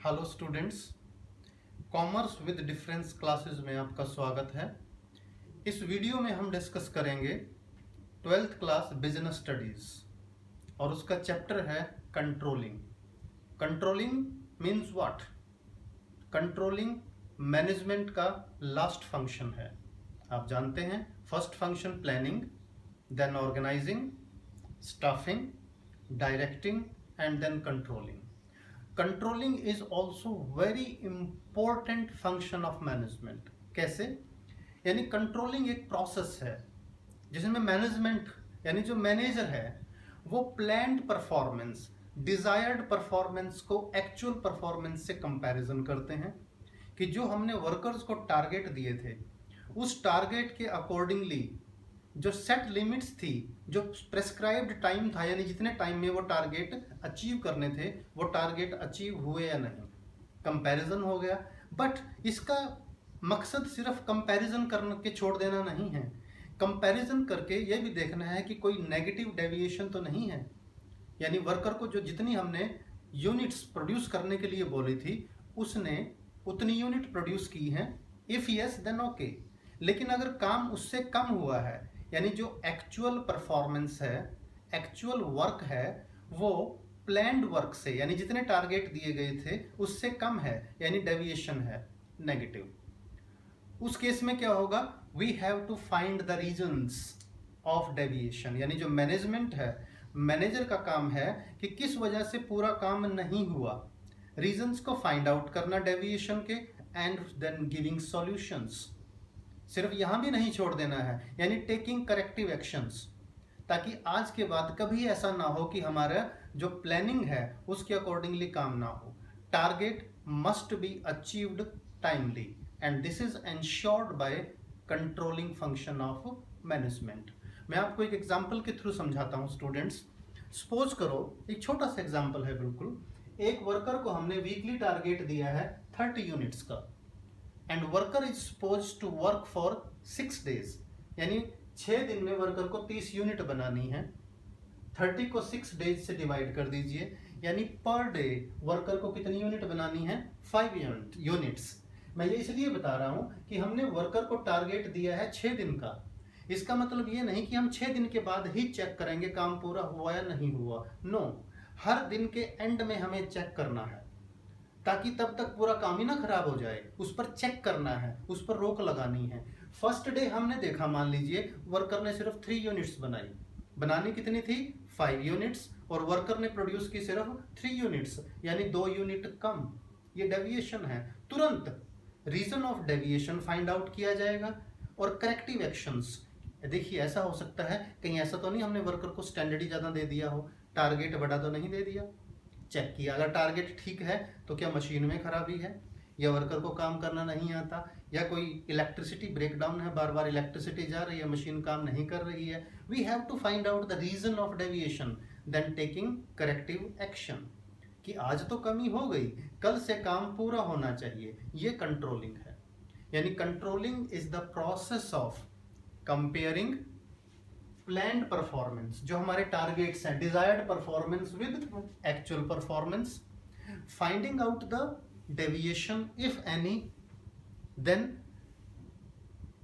Hello students, commerce with difference classes में आपका स्वागत है। इस वीडियो में हम डिस्कस करेंगे 12th क्लास बिजनेस स्टडीज और उसका चैप्टर है controlling. Controlling means what? Controlling management का लास्ट फंक्शन है। आप जानते हैं, first function planning, then organising, staffing, directing and then controlling. Controlling is also very important function of management. कैसे? यानी कंट्रोलिंग एक प्रोसेस है जिसमें मैनेजमेंट यानी जो मैनेजर है वो प्लान्ड परफॉर्मेंस, डिजायर्ड परफॉर्मेंस को एक्चुअल परफॉर्मेंस से कंपैरिजन करते हैं कि जो हमने वर्कर्स को टारगेट दिए थे उस टारगेट के अकॉर्डिंगली जो सेट लिमिट्स थी, जो प्रेस्क्राइब्ड टाइम था, यानी जितने टाइम में वो टारगेट अचीव करने थे वो टारगेट अचीव हुए या नहीं, कंपैरिजन हो गया। बट इसका मकसद सिर्फ कंपैरिजन करके छोड़ देना नहीं है, कंपैरिजन करके ये भी देखना है कि कोई नेगेटिव डेविएशन तो नहीं है। यानी वर्कर को जो जितनी हमने यूनिट्स प्रोड्यूस करने के लिए बोली थी उसने उतनी यूनिट प्रोड्यूस की हैं, इफ यस देन ओके। लेकिन अगर काम उससे कम हुआ है, यानी जो एक्चुअल परफॉर्मेंस है, एक्चुअल वर्क है, वो प्लान्ड वर्क से यानी जितने टारगेट दिए गए थे उससे कम है, यानी डेविएशन है, नेगेटिव, उस केस में क्या होगा? We have to find the reasons of deviation. यानी जो मैनेजमेंट है, मैनेजर का काम है कि किस वजह से पूरा काम नहीं हुआ, रीजंस को फाइंड आउट करना डेविएशन के, एंड देन गिविंग सॉल्यूशंस। सिर्फ यहां भी नहीं छोड़ देना है, यानी टेकिंग करेक्टिव एक्शंस, ताकि आज के बाद कभी ऐसा ना हो कि हमारा जो प्लानिंग है उसके अकॉर्डिंगली काम ना हो। Target must be achieved timely and this is ensured by controlling function of management. मैं आपको एक एग्जांपल के थ्रू समझाता हूं स्टूडेंट्स। सपोज करो, एक छोटा सा एग्जांपल है बिल्कुल, एक वर्कर को हमने वीकली टारगेट दिया है 30 यूनिट्स का and worker is suppose to work for 6 days, यानी 6 दिन में वर्कर को 30 यूनिट बनानी है। 30 को 6 डेज से डिवाइड कर दीजिए, यानी पर डे वर्कर को कितनी यूनिट बनानी है? 5 यूनिट्स। मैं ये इसलिए बता रहा हूं कि हमने वर्कर को टारगेट दिया है 6 दिन का। इसका मतलब ये नहीं कि हम 6 दिन के बाद ही चेक करेंगे काम पूरा हुआ या नहीं हुआ। नो, हर दिन के एंड में हमें चेक करना है, ताकि तब तक पूरा काम ही ना खराब हो जाए। उस पर चेक करना है, उस पर रोक लगानी है। फर्स्ट डे हमने देखा, मान लीजिए वर्कर ने सिर्फ 3 यूनिट्स बनाई, बनानी कितनी थी? 5 यूनिट्स, और वर्कर ने प्रोड्यूस की सिर्फ 3 यूनिट्स, यानी 2 यूनिट कम। ये डेविएशन है। तुरंत reason of deviation find out किया जाएगा और करेक्टिव एक्शंस। देखिए, ऐसा हो सकता है कहीं ऐसा तो नहीं हमने वर्कर को स्टैंडर्ड ही ज़्यादा दे दिया हो, टारगेट बड़ा तो नहीं दे दिया। चेक किया, अगर टारगेट ठीक है तो क्या मशीन में खराबी है, या वर्कर को काम करना नहीं आता, या कोई इलेक्ट्रिसिटी ब्रेकडाउन है, बार बार इलेक्ट्रिसिटी जा रही है, मशीन काम नहीं कर रही है। We have to find out the reason of deviation, then taking corrective action, कि आज तो कमी हो गई, कल से काम पूरा होना चाहिए। ये कंट्रोलिंग है। यानी controlling is the process of comparing planned performance, जो हमारे टारगेट्स हैं, desired performance with actual performance, finding out the deviation if any, then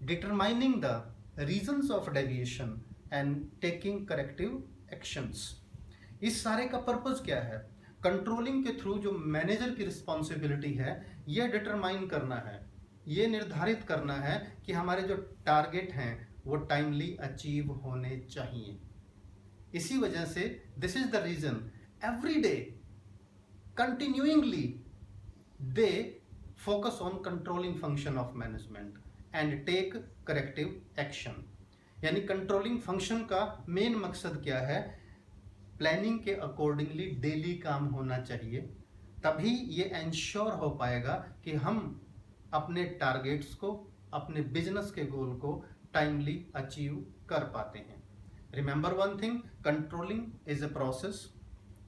determining the reasons of deviation and taking corrective actions. इस सारे का purpose क्या है? Controlling के through जो मैनेजर की रिस्पॉन्सिबिलिटी है ये डिटरमाइन करना है, ये निर्धारित करना है कि हमारे जो टारगेट हैं वो टाइमली अचीव होने चाहिए। इसी वजह से this is the reason every day continuingly they focus on controlling function of management and take corrective action. यानी कंट्रोलिंग फंक्शन का मेन मकसद क्या है? प्लानिंग के अकॉर्डिंगली डेली काम होना चाहिए, तभी ये एंश्योर हो पाएगा कि हम अपने टारगेट्स को, अपने बिजनेस के गोल को टाइमली अचीव कर पाते हैं। Remember one thing, controlling is a process,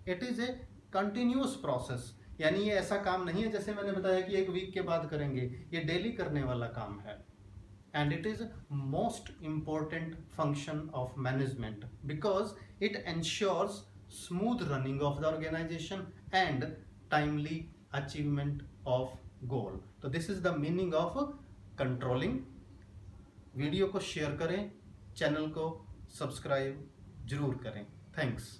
it is a continuous process. यानी ये ऐसा काम नहीं है जैसे मैंने बताया कि एक वीक के बाद करेंगे, ये डेली करने वाला काम है। And it is most important function of management because it ensures smooth running of the organization and timely achievement of goal. तो this is the meaning of controlling. Video को शेयर करें, चैनल को subscribe जरूर करें। Thanks.